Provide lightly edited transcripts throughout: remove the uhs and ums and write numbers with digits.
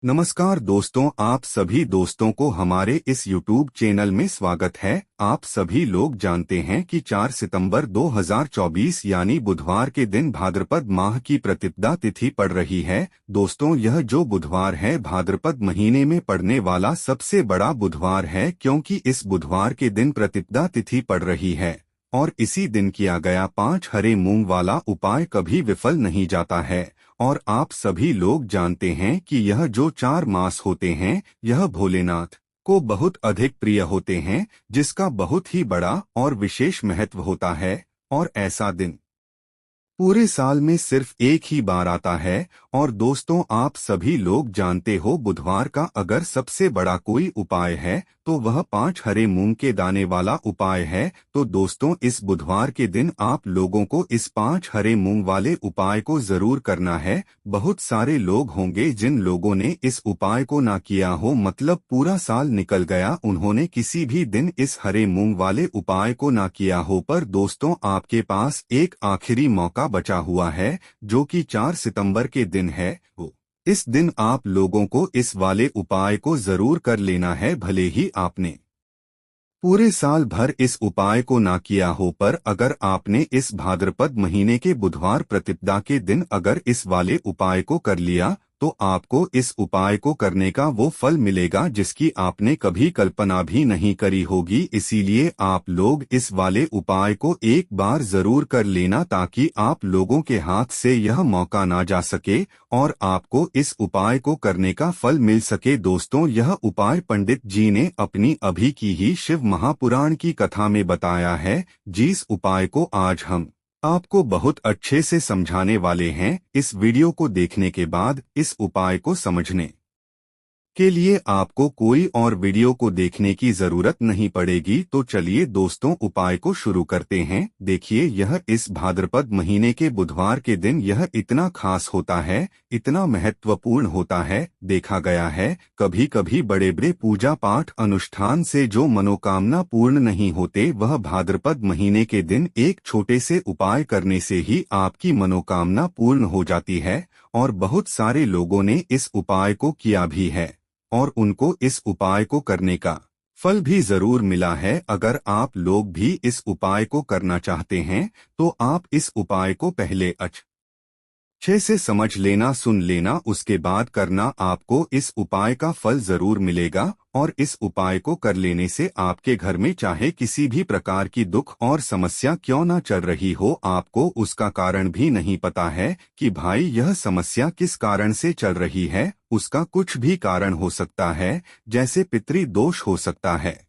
नमस्कार दोस्तों, आप सभी दोस्तों को हमारे इस YouTube चैनल में स्वागत है। आप सभी लोग जानते हैं कि 4 सितंबर 2024 यानी बुधवार के दिन भाद्रपद माह की प्रतिपदा तिथि पड़ रही है। दोस्तों, यह जो बुधवार है भाद्रपद महीने में पड़ने वाला सबसे बड़ा बुधवार है, क्योंकि इस बुधवार के दिन प्रतिपदा तिथि पड़ रही है और इसी दिन किया गया 5 हरे मूंग वाला उपाय कभी विफल नहीं जाता है। और आप सभी लोग जानते हैं कि यह जो 4 मास होते हैं यह भोलेनाथ को बहुत अधिक प्रिय होते हैं, जिसका बहुत ही बड़ा और विशेष महत्व होता है। और ऐसा दिन पूरे साल में सिर्फ एक ही बार आता है। और दोस्तों, आप सभी लोग जानते हो बुधवार का अगर सबसे बड़ा कोई उपाय है तो वह 5 हरे मूंग के दाने वाला उपाय है। तो दोस्तों, इस बुधवार के दिन आप लोगों को इस 5 हरे मूंग वाले उपाय को जरूर करना है। बहुत सारे लोग होंगे जिन लोगों ने इस उपाय को ना किया हो, मतलब पूरा साल निकल गया उन्होंने किसी भी दिन इस हरे मूंग वाले उपाय को ना किया हो। पर दोस्तों, आपके पास एक आखिरी मौका बचा हुआ है जो कि 4 सितंबर के दिन है। इस दिन आप लोगों को इस वाले उपाय को जरूर कर लेना है, भले ही आपने पूरे साल भर इस उपाय को ना किया हो। पर अगर आपने इस भाद्रपद महीने के बुधवार प्रतिपदा के दिन अगर इस वाले उपाय को कर लिया तो आपको इस उपाय को करने का वो फल मिलेगा जिसकी आपने कभी कल्पना भी नहीं करी होगी। इसीलिए आप लोग इस वाले उपाय को एक बार जरूर कर लेना, ताकि आप लोगों के हाथ से यह मौका ना जा सके और आपको इस उपाय को करने का फल मिल सके। दोस्तों, यह उपाय पंडित जी ने अपनी अभी की ही शिव महापुराण की कथा में बताया है, जिस उपाय को आज हम आपको बहुत अच्छे से समझाने वाले हैं। इस वीडियो को देखने के बाद इस उपाय को समझने के लिए आपको कोई और वीडियो को देखने की जरूरत नहीं पड़ेगी। तो चलिए दोस्तों, उपाय को शुरू करते हैं। देखिए, यह इस भाद्रपद महीने के बुधवार के दिन यह इतना खास होता है, इतना महत्वपूर्ण होता है। देखा गया है कभी कभी बड़े बड़े पूजा पाठ अनुष्ठान से जो मनोकामना पूर्ण नहीं होते, वह भाद्रपद महीने के दिन एक छोटे से उपाय करने से ही आपकी मनोकामना पूर्ण हो जाती है। और बहुत सारे लोगों ने इस उपाय को किया भी है और उनको इस उपाय को करने का फल भी जरूर मिला है। अगर आप लोग भी इस उपाय को करना चाहते हैं तो आप इस उपाय को पहले अच्छे से समझ लेना, सुन लेना, उसके बाद करना। आपको इस उपाय का फल जरूर मिलेगा और इस उपाय को कर लेने से आपके घर में चाहे किसी भी प्रकार की दुख और समस्या क्यों ना चल रही हो, आपको उसका कारण भी नहीं पता है कि भाई यह समस्या किस कारण से चल रही है। उसका कुछ भी कारण हो सकता है, जैसे पितृ दोष हो सकता है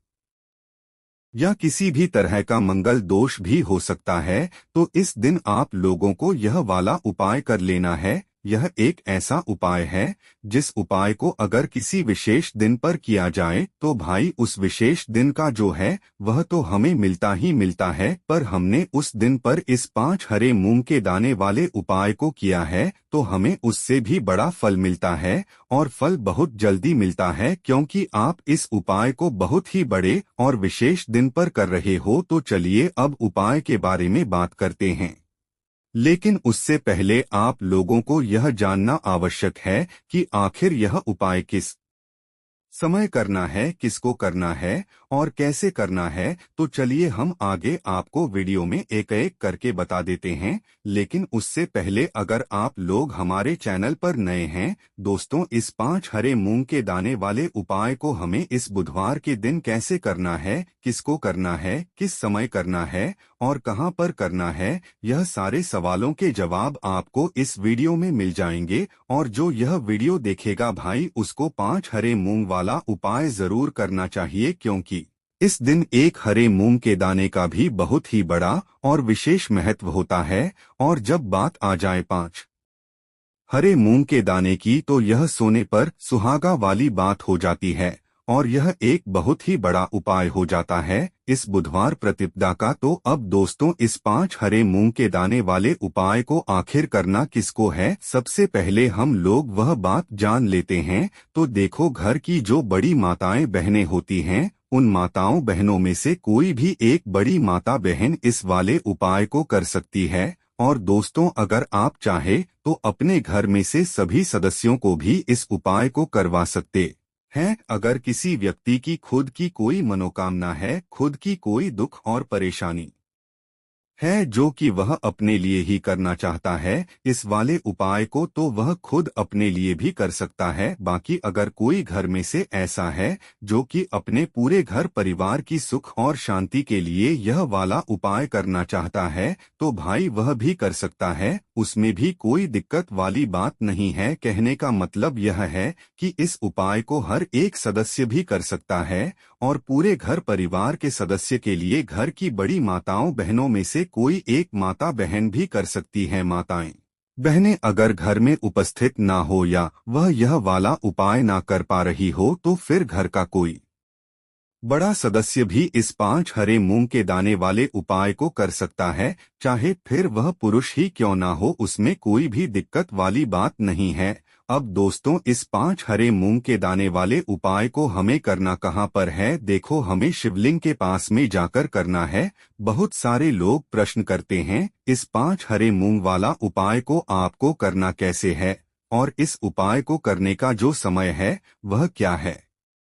या किसी भी तरह का मंगल दोष भी हो सकता है। तो इस दिन आप लोगों को यह वाला उपाय कर लेना है। यह एक ऐसा उपाय है जिस उपाय को अगर किसी विशेष दिन पर किया जाए तो भाई उस विशेष दिन का जो है वह तो हमें मिलता ही मिलता है। पर हमने उस दिन पर इस 5 हरे मूंग के दाने वाले उपाय को किया है तो हमें उससे भी बड़ा फल मिलता है और फल बहुत जल्दी मिलता है, क्योंकि आप इस उपाय को बहुत ही बड़े और विशेष दिन पर कर रहे हो। तो चलिए अब उपाय के बारे में बात करते हैं, लेकिन उससे पहले आप लोगों को यह जानना आवश्यक है कि आखिर यह उपाय किस समय करना है, किसको करना है और कैसे करना है। तो चलिए हम आगे आपको वीडियो में एक एक करके बता देते हैं। लेकिन उससे पहले अगर आप लोग हमारे चैनल पर नए हैं दोस्तों, इस 5 हरे मूंग के दाने वाले उपाय को हमें इस बुधवार के दिन कैसे करना है, किसको करना है, किस समय करना है और कहां पर करना है, यह सारे सवालों के जवाब आपको इस वीडियो में मिल जाएंगे। और जो यह वीडियो देखेगा भाई उसको 5 हरे मूंग वाला उपाय जरूर करना चाहिए, क्योंकि इस दिन एक हरे मूंग के दाने का भी बहुत ही बड़ा और विशेष महत्व होता है। और जब बात आ जाए 5 हरे मूंग के दाने की तो यह सोने पर सुहागा वाली बात हो जाती है और यह एक बहुत ही बड़ा उपाय हो जाता है इस बुधवार प्रतिपदा का। तो अब दोस्तों, इस 5 हरे मूंग के दाने वाले उपाय को आखिर करना किसको है, सबसे पहले हम लोग वह बात जान लेते हैं। तो देखो, घर की जो बड़ी माताएं बहनें होती हैं उन माताओं बहनों में से कोई भी एक बड़ी माता बहन इस वाले उपाय को कर सकती है। और दोस्तों, अगर आप चाहे तो अपने घर में से सभी सदस्यों को भी इस उपाय को करवा सकते हैं। अगर किसी व्यक्ति की खुद की कोई मनोकामना है, खुद की कोई दुख और परेशानी है जो कि वह अपने लिए ही करना चाहता है इस वाले उपाय को, तो वह खुद अपने लिए भी कर सकता है। बाकी अगर कोई घर में से ऐसा है जो कि अपने पूरे घर परिवार की सुख और शांति के लिए यह वाला उपाय करना चाहता है, तो भाई वह भी कर सकता है, उसमें भी कोई दिक्कत वाली बात नहीं है। कहने का मतलब यह है कि इस उपाय को हर एक सदस्य भी कर सकता है और पूरे घर परिवार के सदस्य के लिए घर की बड़ी माताओं बहनों में से कोई एक माता बहन भी कर सकती है। माताएं बहनें अगर घर में उपस्थित ना हो या वह यह वाला उपाय ना कर पा रही हो, तो फिर घर का कोई बड़ा सदस्य भी इस 5 हरे मूंग के दाने वाले उपाय को कर सकता है, चाहे फिर वह पुरुष ही क्यों ना हो, उसमें कोई भी दिक्कत वाली बात नहीं है। अब दोस्तों, इस 5 हरे मूंग के दाने वाले उपाय को हमें करना कहाँ पर है? देखो, हमें शिवलिंग के पास में जाकर करना है। बहुत सारे लोग प्रश्न करते हैं, इस 5 हरे मूंग वाला उपाय को आपको करना कैसे है और इस उपाय को करने का जो समय है वह क्या है?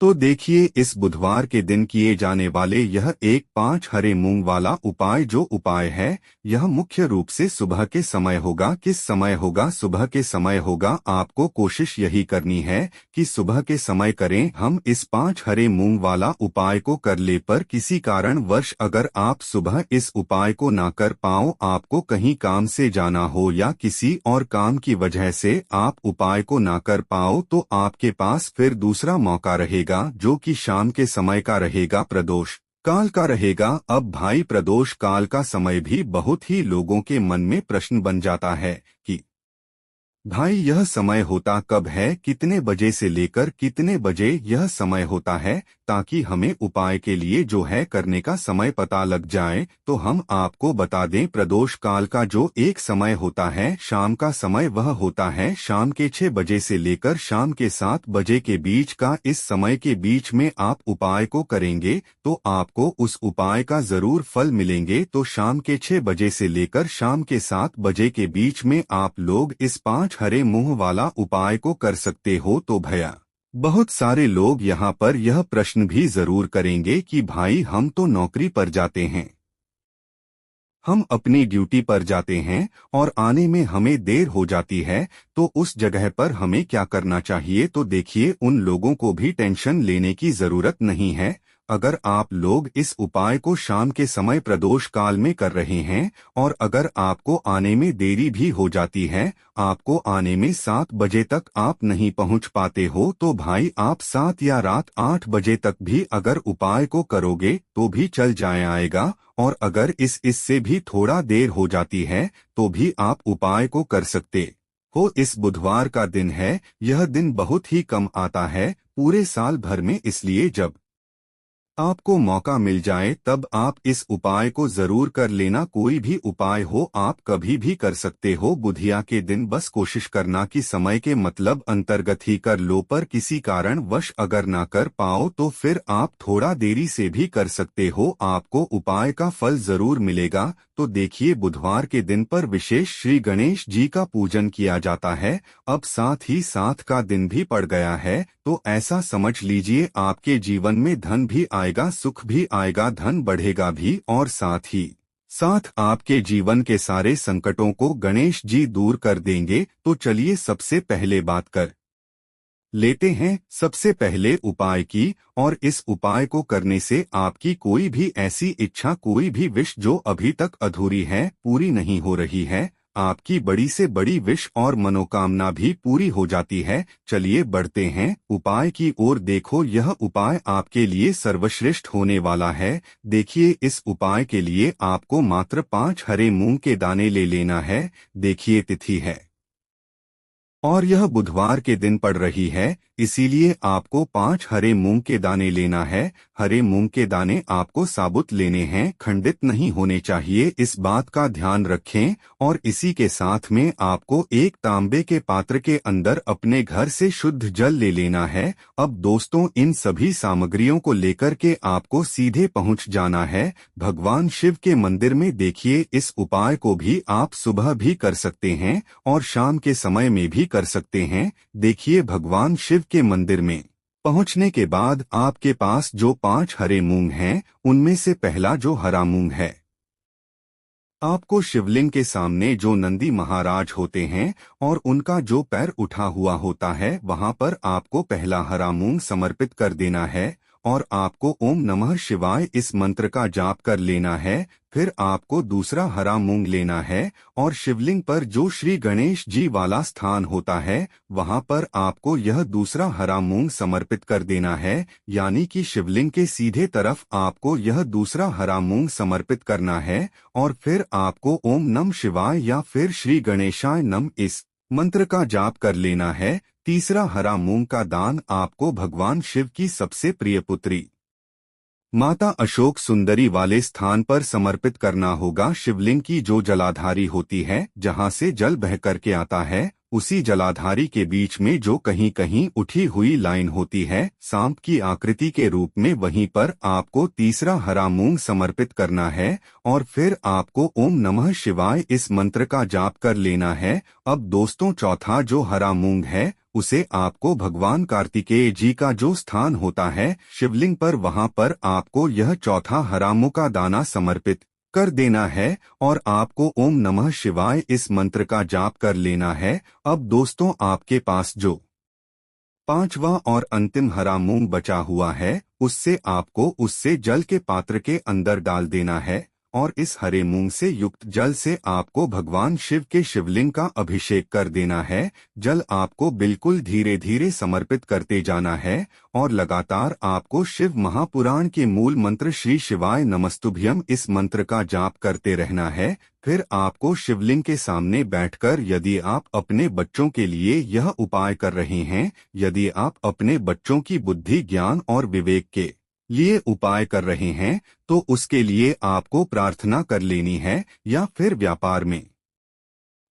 तो देखिए, इस बुधवार के दिन किए जाने वाले यह एक 5 हरे मूंग वाला उपाय जो उपाय है, यह मुख्य रूप से सुबह के समय होगा। किस समय होगा? सुबह के समय होगा। आपको कोशिश यही करनी है कि सुबह के समय करें। हम इस 5 हरे मूंग वाला उपाय को कर ले, पर किसी कारणवश अगर आप सुबह इस उपाय को ना कर पाओ, आपको कहीं काम से जाना हो या किसी और काम की वजह से आप उपाय को ना कर पाओ, तो आपके पास फिर दूसरा मौका रहेगा जो कि शाम के समय का रहेगा, प्रदोष काल का रहेगा। अब भाई, प्रदोष काल का समय भी बहुत ही लोगों के मन में प्रश्न बन जाता है कि भाई यह समय होता कब है, कितने बजे से लेकर कितने बजे यह समय होता है, ताकि हमें उपाय के लिए जो है करने का समय पता लग जाए। तो हम आपको बता दें, प्रदोष काल का जो एक समय होता है, शाम का समय, वह होता है शाम के 6 बजे से लेकर शाम के 7 बजे के बीच का। इस समय के बीच में आप उपाय को करेंगे तो आपको उस उपाय का जरूर फल मिलेंगे। तो शाम के 6 बजे से लेकर शाम के 7 बजे के बीच में आप लोग इस 5 हरे मूंग वाला उपाय को कर सकते हो। तो भैया, बहुत सारे लोग यहाँ पर यह प्रश्न भी जरूर करेंगे कि भाई हम तो नौकरी पर जाते हैं, हम अपनी ड्यूटी पर जाते हैं और आने में हमें देर हो जाती है, तो उस जगह पर हमें क्या करना चाहिए? तो देखिए, उन लोगों को भी टेंशन लेने की जरूरत नहीं है। अगर आप लोग इस उपाय को शाम के समय प्रदोष काल में कर रहे हैं और अगर आपको आने में देरी भी हो जाती है, आपको आने में 7 बजे तक आप नहीं पहुंच पाते हो, तो भाई आप 7 या रात 8 बजे तक भी अगर उपाय को करोगे तो भी चल आएगा। और अगर इससे भी थोड़ा देर हो जाती है तो भी आप उपाय को कर सकते हो। इस बुधवार का दिन है, यह दिन बहुत ही कम आता है पूरे साल भर में, इसलिए जब आपको मौका मिल जाए तब आप इस उपाय को जरूर कर लेना। कोई भी उपाय हो आप कभी भी कर सकते हो। बुधिया के दिन बस कोशिश करना कि समय के मतलब अंतर्गत ही कर लो, पर किसी कारण वश अगर ना कर पाओ तो फिर आप थोड़ा देरी से भी कर सकते हो, आपको उपाय का फल जरूर मिलेगा। तो देखिए, बुधवार के दिन पर विशेष श्री गणेश जी का पूजन किया जाता है। अब साथ ही साथ का दिन भी पड़ गया है, तो ऐसा समझ लीजिए आपके जीवन में धन भी आएगा, सुख भी आएगा, धन बढ़ेगा भी और साथ ही साथ आपके जीवन के सारे संकटों को गणेश जी दूर कर देंगे। तो चलिए सबसे पहले बात कर लेते हैं सबसे पहले उपाय की, और इस उपाय को करने से आपकी कोई भी ऐसी इच्छा, कोई भी विश जो अभी तक अधूरी है, पूरी नहीं हो रही है, आपकी बड़ी से बड़ी विश और मनोकामना भी पूरी हो जाती है। चलिए बढ़ते हैं उपाय की ओर। देखो, यह उपाय आपके लिए सर्वश्रेष्ठ होने वाला है। देखिए, इस उपाय के लिए आपको मात्र 5 हरे मूंग के दाने ले लेना है। देखिए, तिथि है और यह बुधवार के दिन पड़ रही है, इसीलिए आपको 5 हरे मूंग के दाने लेना है। हरे मूंग के दाने आपको साबुत लेने हैं, खंडित नहीं होने चाहिए, इस बात का ध्यान रखें। और इसी के साथ में आपको एक तांबे के पात्र के अंदर अपने घर से शुद्ध जल ले लेना है। अब दोस्तों, इन सभी सामग्रियों को लेकर के आपको सीधे पहुंच जाना है भगवान शिव के मंदिर में। देखिए, इस उपाय को भी आप सुबह भी कर सकते हैं और शाम के समय में भी कर सकते हैं। देखिए, भगवान शिव के मंदिर में पहुंचने के बाद आपके पास जो 5 हरे मूंग हैं, उनमें से पहला जो हरा मूंग है, आपको शिवलिंग के सामने जो नंदी महाराज होते हैं और उनका जो पैर उठा हुआ होता है, वहां पर आपको पहला हरा मूंग समर्पित कर देना है। और आपको ओम नमः शिवाय इस मंत्र का जाप कर लेना है। फिर आपको दूसरा हरा मूंग लेना है और शिवलिंग पर जो श्री गणेश जी वाला स्थान होता है, वहां पर आपको यह दूसरा हरा मूंग समर्पित कर देना है। यानी कि शिवलिंग के सीधे तरफ आपको यह दूसरा हरा मूंग समर्पित करना है। और फिर आपको ओम नमः शिवाय या फिर श्री गणेशाय नमः इस मंत्र का जाप कर लेना है। तीसरा हरा मूंग का दान आपको भगवान शिव की सबसे प्रिय पुत्री माता अशोक सुंदरी वाले स्थान पर समर्पित करना होगा। शिवलिंग की जो जलाधारी होती है, जहां से जल बह करके आता है, उसी जलाधारी के बीच में जो कहीं कहीं उठी हुई लाइन होती है सांप की आकृति के रूप में, वहीं पर आपको तीसरा हरा मूंग समर्पित करना है। और फिर आपको ओम नमः शिवाय इस मंत्र का जाप कर लेना है। अब दोस्तों, चौथा जो हरा मूंग है, उसे आपको भगवान कार्तिकेय जी का जो स्थान होता है शिवलिंग पर, वहां पर आपको यह चौथा हरा मूंग का दाना समर्पित कर देना है। और आपको ओम नमः शिवाय इस मंत्र का जाप कर लेना है। अब दोस्तों, आपके पास जो पांचवा और अंतिम हरा मूंग बचा हुआ है, उससे जल के पात्र के अंदर डाल देना है। और इस हरे मूंग से युक्त जल से आपको भगवान शिव के शिवलिंग का अभिषेक कर देना है। जल आपको बिल्कुल धीरे धीरे समर्पित करते जाना है और लगातार आपको शिव महापुराण के मूल मंत्र श्री शिवाय नमस्तुभ्यम इस मंत्र का जाप करते रहना है। फिर आपको शिवलिंग के सामने बैठकर, यदि आप अपने बच्चों के लिए यह उपाय कर रहे हैं, यदि आप अपने बच्चों की बुद्धि, ज्ञान और विवेक के लिए उपाय कर रहे हैं, तो उसके लिए आपको प्रार्थना कर लेनी है। या फिर व्यापार में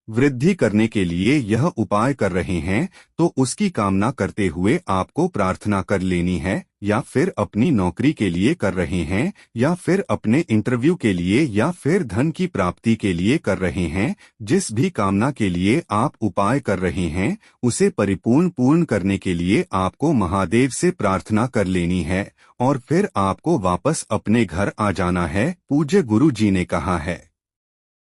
वृद्धि करने के लिए यह उपाय कर रहे हैं, तो उसकी कामना करते हुए आपको प्रार्थना कर लेनी है। या फिर अपनी नौकरी के लिए कर रहे हैं, या फिर अपने इंटरव्यू के लिए, या फिर धन की प्राप्ति के लिए कर रहे हैं, जिस भी कामना के लिए आप उपाय कर रहे हैं, उसे पूर्ण करने के लिए आपको महादेव से प्रार्थना कर लेनी है। और फिर आपको वापस अपने घर आ जाना है। पूज्य गुरु जी ने कहा है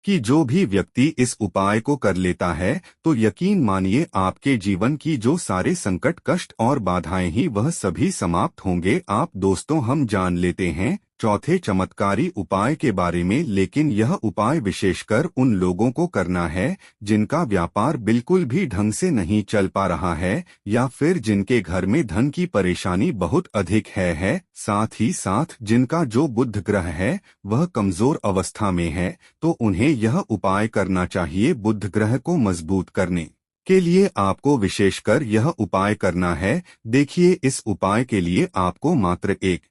कि जो भी व्यक्ति इस उपाय को कर लेता है, तो यकीन मानिए आपके जीवन की जो सारे संकट, कष्ट और बाधाएं ही वह सभी समाप्त होंगे। आप दोस्तों, हम जान लेते हैं चौथे चमत्कारी उपाय के बारे में, लेकिन यह उपाय विशेषकर उन लोगों को करना है जिनका व्यापार बिल्कुल भी ढंग से नहीं चल पा रहा है, या फिर जिनके घर में धन की परेशानी बहुत अधिक है। साथ ही साथ जिनका जो बुध ग्रह है वह कमजोर अवस्था में है, तो उन्हें यह उपाय करना चाहिए। बुध ग्रह को मजबूत करने के लिए आपको विशेषकर यह उपाय करना है। देखिए, इस उपाय के लिए आपको मात्र एक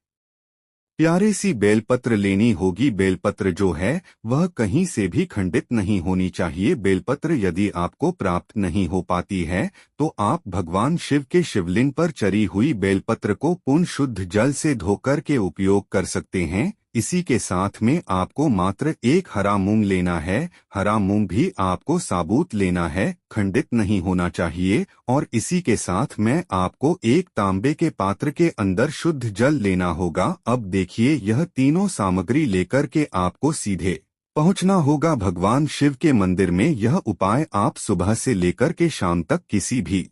प्यारी सी बेलपत्र लेनी होगी। बेलपत्र जो है वह कहीं से भी खंडित नहीं होनी चाहिए। बेलपत्र यदि आपको प्राप्त नहीं हो पाती है, तो आप भगवान शिव के शिवलिंग पर चढ़ी हुई बेलपत्र को पूर्ण शुद्ध जल से धोकर के उपयोग कर सकते हैं। इसी के साथ में आपको मात्र एक हरा मूंग लेना है। हरा मूंग भी आपको साबुत लेना है, खंडित नहीं होना चाहिए। और इसी के साथ में आपको एक तांबे के पात्र के अंदर शुद्ध जल लेना होगा। अब देखिए, यह तीनों सामग्री लेकर के आपको सीधे पहुंचना होगा भगवान शिव के मंदिर में। यह उपाय आप सुबह से लेकर के शाम तक किसी भी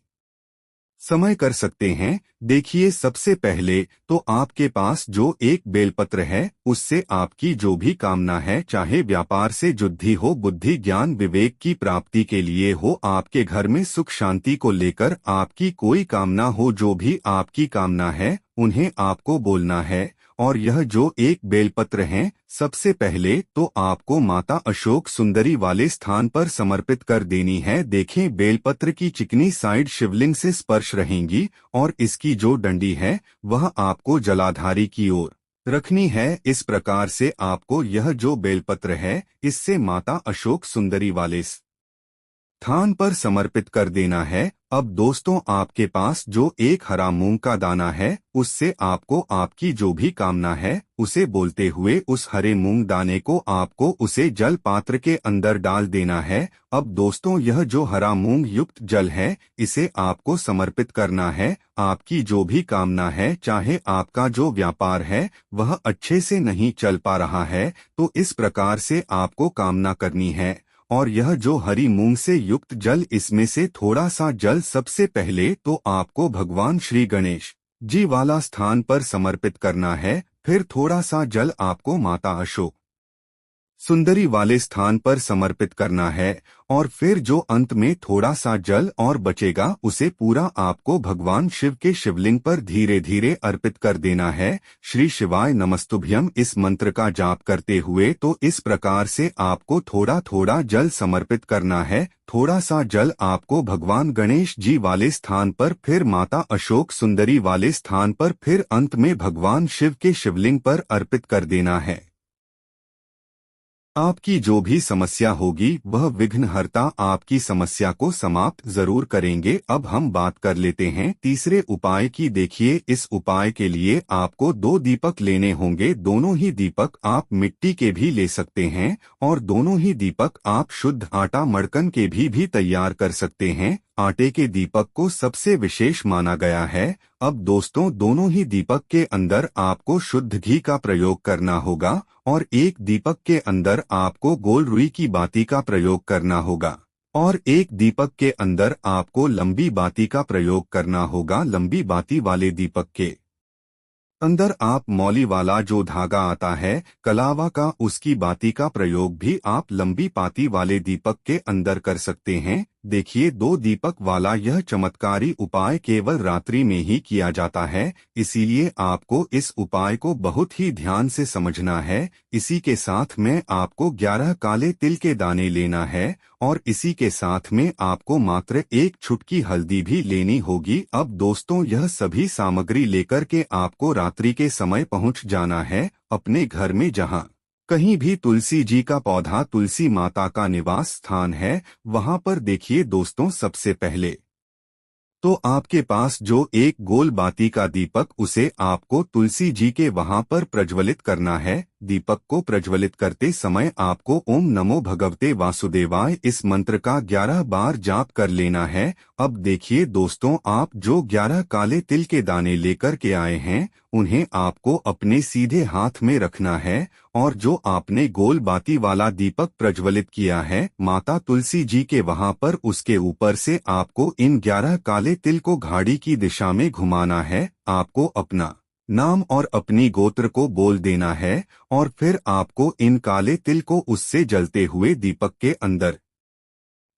समय कर सकते हैं। देखिए, सबसे पहले तो आपके पास जो एक बेलपत्र है, उससे आपकी जो भी कामना है, चाहे व्यापार से जुद्धि हो, बुद्धि, ज्ञान, विवेक की प्राप्ति के लिए हो, आपके घर में सुख शांति को लेकर आपकी कोई कामना हो, जो भी आपकी कामना है, उन्हें आपको बोलना है। और यह जो एक बेलपत्र हैं, सबसे पहले तो आपको माता अशोक सुंदरी वाले स्थान पर समर्पित कर देनी है। देखें, बेलपत्र की चिकनी साइड शिवलिंग से स्पर्श रहेंगी और इसकी जो डंडी है वह आपको जलाधारी की ओर रखनी है। इस प्रकार से आपको यह जो बेलपत्र है इससे माता अशोक सुंदरी वाले स्थान पर समर्पित कर देना है। अब दोस्तों, आपके पास जो एक हरा मूंग का दाना है उससे आपको आपकी जो भी कामना है उसे बोलते हुए उस हरे मूंग दाने को आपको उसे जल पात्र के अंदर डाल देना है। अब दोस्तों, यह जो हरा मूंग युक्त जल है इसे आपको समर्पित करना है। आपकी जो भी कामना है, चाहे आपका जो व्यापार है वह अच्छे से नहीं चल पा रहा है, तो इस प्रकार से आपको कामना करनी है। और यह जो हरी मूंग से युक्त जल, इसमें से थोड़ा सा जल सबसे पहले तो आपको भगवान श्री गणेश जी वाला स्थान पर समर्पित करना है। फिर थोड़ा सा जल आपको माता अशोक सुंदरी वाले स्थान पर समर्पित करना है और फिर जो अंत में थोड़ा सा जल और बचेगा उसे पूरा आपको भगवान शिव के शिवलिंग पर धीरे धीरे अर्पित कर देना है। श्री शिवाय नमस्तुभ्यम इस मंत्र का जाप करते हुए तो इस प्रकार से आपको थोड़ा थोड़ा जल समर्पित करना है। थोड़ा सा जल आपको भगवान गणेश जी वाले स्थान पर, फिर माता अशोक सुंदरी वाले स्थान पर, फिर अंत में भगवान शिव के शिवलिंग पर अर्पित कर देना है। आपकी जो भी समस्या होगी वह विघ्नहर्ता आपकी समस्या को समाप्त जरूर करेंगे। अब हम बात कर लेते हैं तीसरे उपाय की। देखिए, इस उपाय के लिए आपको 2 दीपक लेने होंगे। दोनों ही दीपक आप मिट्टी के भी ले सकते हैं और दोनों ही दीपक आप शुद्ध आटा मड़कन के भी तैयार कर सकते हैं। आटे के दीपक को सबसे विशेष माना गया है। अब दोस्तों, दोनों ही दीपक के अंदर आपको शुद्ध घी का प्रयोग करना होगा और एक दीपक के अंदर आपको गोल रुई की बाती का प्रयोग करना होगा और एक दीपक के अंदर आपको लंबी बाती का प्रयोग करना होगा। लंबी बाती वाले दीपक के अंदर आप मौली वाला जो धागा आता है कलावा का, उसकी बाती का प्रयोग भी आप लंबी पाती वाले दीपक के अंदर कर सकते हैं। देखिए, 2 दीपक वाला यह चमत्कारी उपाय केवल रात्रि में ही किया जाता है, इसीलिए आपको इस उपाय को बहुत ही ध्यान से समझना है। इसी के साथ में आपको 11 काले तिल के दाने लेना है और इसी के साथ में आपको मात्र 1 चुटकी हल्दी भी लेनी होगी। अब दोस्तों, यह सभी सामग्री लेकर के आपको रात्रि के समय पहुंच जाना है अपने घर में, जहां कहीं भी तुलसी जी का पौधा, तुलसी माता का निवास स्थान है, वहां पर देखिए दोस्तों, सबसे पहले तो आपके पास जो एक गोल बाती का दीपक, उसे आपको तुलसी जी के वहां पर प्रज्वलित करना है। दीपक को प्रज्वलित करते समय आपको ओम नमो भगवते वासुदेवाय इस मंत्र का 11 बार जाप कर लेना है। अब देखिए दोस्तों, आप जो 11 काले तिल के दाने लेकर के आए हैं उन्हें आपको अपने सीधे हाथ में रखना है और जो आपने गोल बाती वाला दीपक प्रज्वलित किया है माता तुलसी जी के वहां पर, उसके ऊपर से आपको इन 11 काले तिल को घाड़ी की दिशा में घुमाना है। आपको अपना नाम और अपनी गोत्र को बोल देना है और फिर आपको इन काले तिल को उससे जलते हुए दीपक के अंदर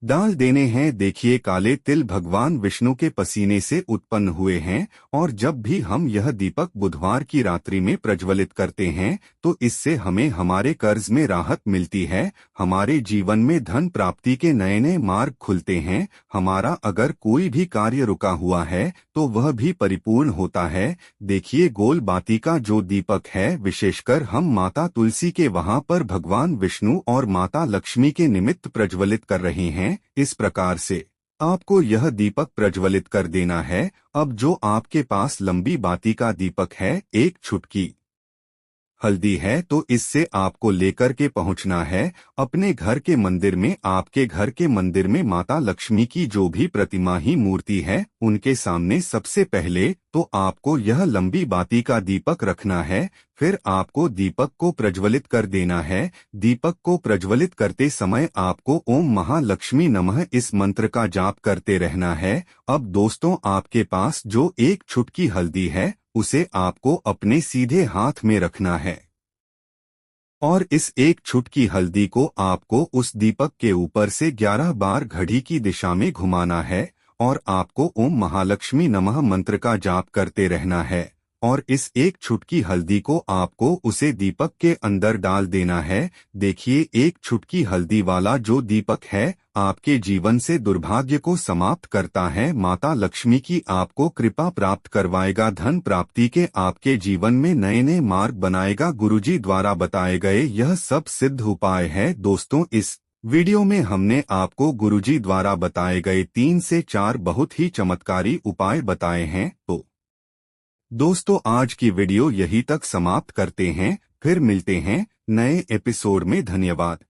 डाल देने हैं। देखिए, काले तिल भगवान विष्णु के पसीने से उत्पन्न हुए हैं और जब भी हम यह दीपक बुधवार की रात्रि में प्रज्वलित करते हैं तो इससे हमें हमारे कर्ज में राहत मिलती है, हमारे जीवन में धन प्राप्ति के नए नए मार्ग खुलते हैं, हमारा अगर कोई भी कार्य रुका हुआ है तो वह भी परिपूर्ण होता है। देखिए, गोल बाती का जो दीपक है विशेषकर हम माता तुलसी के वहां पर भगवान विष्णु और माता लक्ष्मी के निमित्त प्रज्वलित कर रहे हैं। इस प्रकार से आपको यह दीपक प्रज्वलित कर देना है। अब जो आपके पास लंबी बाती का दीपक है, 1 चुटकी हल्दी है, तो इससे आपको लेकर के पहुंचना है अपने घर के मंदिर में। आपके घर के मंदिर में माता लक्ष्मी की जो भी प्रतिमा ही मूर्ति है उनके सामने सबसे पहले तो आपको यह लंबी बाती का दीपक रखना है। फिर आपको दीपक को प्रज्वलित कर देना है। दीपक को प्रज्वलित करते समय आपको ओम महालक्ष्मी नमः इस मंत्र का जाप करते रहना है। अब दोस्तों, आपके पास जो 1 चुटकी हल्दी है उसे आपको अपने सीधे हाथ में रखना है और इस 1 चुटकी हल्दी को आपको उस दीपक के ऊपर से 11 बार घड़ी की दिशा में घुमाना है और आपको ओम महालक्ष्मी नमः मंत्र का जाप करते रहना है। और इस एक छुटकी हल्दी को आपको उसे दीपक के अंदर डाल देना है। देखिए, एक छुटकी हल्दी वाला जो दीपक है आपके जीवन से दुर्भाग्य को समाप्त करता है। माता लक्ष्मी की आपको कृपा प्राप्त करवाएगा, धन प्राप्ति के आपके जीवन में नए नए मार्ग बनाएगा। गुरुजी द्वारा बताए गए यह सब सिद्ध उपाय है। दोस्तों, इस वीडियो में हमने आपको गुरुजी द्वारा बताए गए 3 से 4 बहुत ही चमत्कारी उपाय बताए हैं। तो दोस्तों, आज की वीडियो यहीं तक समाप्त करते हैं, फिर मिलते हैं नए एपिसोड में। धन्यवाद।